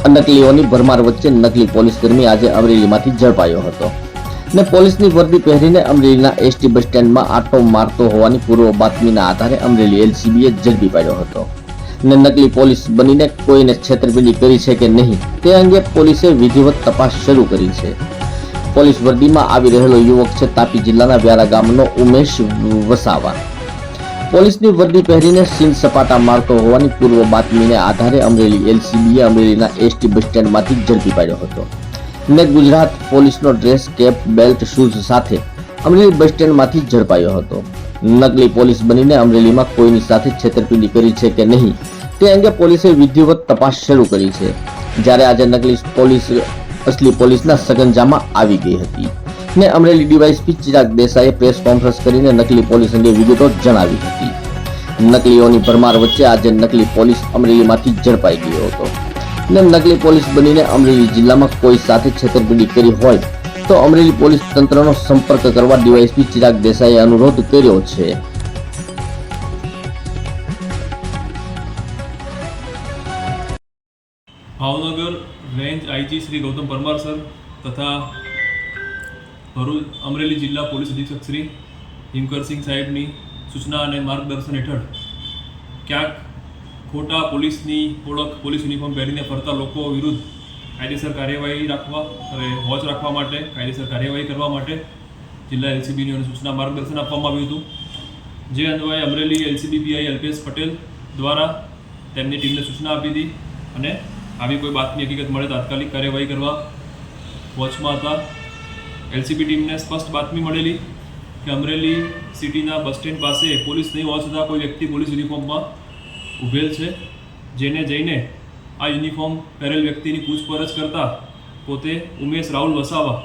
નકલીઓની ભરમાર વચ્ચે નકલી પોલીસકર્મી આજે અમરેલીમાંથી ઝડપાયો હતો ને પોલીસની વર્દી પહેરીને અમરેલીના એસટી બસ સ્ટેન્ડમાં આંટો મારતો હોવાની પૂર્વ બાતમીના આધારે અમરેલી એલસીબીએ ઝડપી પાડ્યો હતો ને નકલી પોલીસ બનીને કોઈને છેતરપિંડી કરી છે કે નહીં તે અંગે પોલીસે વિધિવત તપાસ શરૂ કરી છે. પોલીસ વર્દીમાં આવી રહેલો યુવક છે તાપી જિલ્લાના વ્યારા ગામનો ઉમેશ વસાવા. પોલીસની વર્દી પહેરીને સીન સપાટા મારતો હોવાની પૂર્વ બાતમીને આધારે અમરેલી એલસીબીએ અમરેલીના એસટી બસ સ્ટેન્ડમાંથી ઝડપી પાડ્યો હતો ને ગુજરાત પોલીસનો ડ્રેસ, કેપ, બેલ્ટ, શૂઝ સાથે અમરેલી બસ સ્ટેન્ડમાંથી ઝડપાયો હતો. નકલી પોલીસ બનીને અમરેલીમાં કોઈની સાથે છેતરપિંડી કરી છે કે નહીં તે અંગે પોલીસે વિધિવત તપાસ શરૂ કરી છે. જ્યારે આજે નકલી પોલીસ અસલી પોલીસના સગંજામાં આવી ગઈ હતી ને અમરેલી ડીવાયએસપી ચિરાગ દેસાઈએ પ્રેસ કોન્ફરન્સ કરીને નકલી પોલીસ અંગે વિગતો જણાવી હતી. નકલીઓની ભરમાર વચ્ચે આજે નકલી પોલીસ અમરેલીમાંથી ઝડપાઈ ગયો હતો ને નકલી પોલીસ બનીને અમરેલી જિલ્લામાં કોઈ સાથે છેતરપિંડી કરી હોય તો અમરેલી પોલીસ તંત્રનો સંપર્ક કરવા ડીવાયએસપી ચિરાગ દેસાઈએ અનુરોધ કર્યો છે. Bhavnagar range IG Shri Gautam Parmar sir તથા ભરૂચ અમરેલી જિલ્લા પોલીસ અધિક્ષક શ્રી હિમકરસિંહ સાહેબની સૂચના અને માર્ગદર્શન હેઠળ ક્યાંક ખોટા પોલીસની ઓળખ, પોલીસ યુનિફોર્મ પહેરીને ફરતા લોકો વિરુદ્ધ કાયદેસર કાર્યવાહી રાખવા અને વોચ રાખવા માટે, કાયદેસર કાર્યવાહી કરવા માટે જિલ્લા એલસીબીની સૂચના માર્ગદર્શન આપવામાં આવ્યું હતું. જે અન્વયે અમરેલી એલસીબી પીઆઈ અલ્પેશ પટેલ દ્વારા તેમની ટીમને સૂચના આપી હતી અને આવી કોઈ બાતમી હકીકત મળે તાત્કાલિક કાર્યવાહી કરવા વોચમાં હતા. એલસીબી ટીમને સ્પષ્ટ બાતમી મળેલી કે અમરેલી સિટીના બસ સ્ટેન્ડ પાસે પોલીસ નહીં હોવા છતાં કોઈ વ્યક્તિ પોલીસ યુનિફોર્મમાં ઊભેલ છે, જેને જઈને આ યુનિફોર્મ પહેરેલ વ્યક્તિની પૂછપરછ કરતા પોતે ઉમેશ રાહુલ વસાવા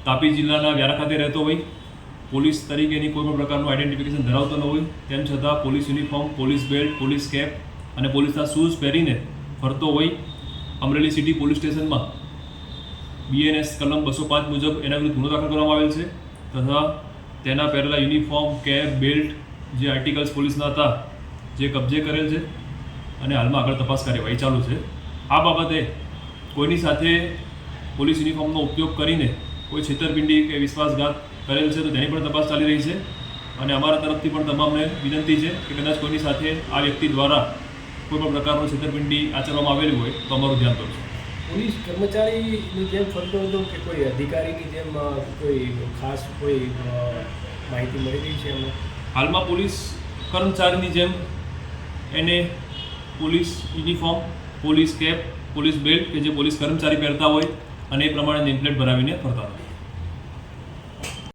તાપી જિલ્લાના વ્યારા ખાતે રહેતો હોય, પોલીસ તરીકેની કોઈ પણ પ્રકારનું આઈડેન્ટિફિકેશન ધરાવતો ન હોય, તેમ છતાં police uniform, police belt, police cap અને પોલીસના શૂઝ પહેરીને ફરતો હોય અમરેલી સિટી પોલીસ સ્ટેશનમાં બીએનએસ કલમ 205 મુજબ એના વિરુદ્ધ ગુનો દાખલ કરવામાં આવેલ છે તથા તેના પહેરેલા યુનિફોર્મ, કેપ, બેલ્ટ જે આર્ટિકલ્સ પોલીસના હતા જે કબજે કરેલ છે અને હાલમાં આગળ તપાસ કાર્યવાહી ચાલુ છે. આ બાબતે કોઈની સાથે પોલીસ યુનિફોર્મનો ઉપયોગ કરીને કોઈ છેતરપિંડી કે વિશ્વાસઘાત કરેલ છે તો તેની પણ તપાસ ચાલી રહી છે અને અમારા તરફથી પણ તમામને વિનંતી છે કે કદાચ કોઈની સાથે આ વ્યક્તિ દ્વારા કોઈ પણ પ્રકારનું છેતરપિંડી આચરવામાં આવેલી હોય તો અમારું ધ્યાન કરજો. પોલીસ કર્મચારીની જેમ ફરતો હતો કે કોઈ અધિકારીની જેમ કોઈ ખાસ કોઈ માહિતી મળી રહી છે એમાં? હાલમાં પોલીસ કર્મચારીની જેમ એને police uniform, police cap, police belt કે જે પોલીસ કર્મચારી પહેરતા હોય અને એ પ્રમાણે નેમપ્લેટ ભરાવીને ફરતા હોય.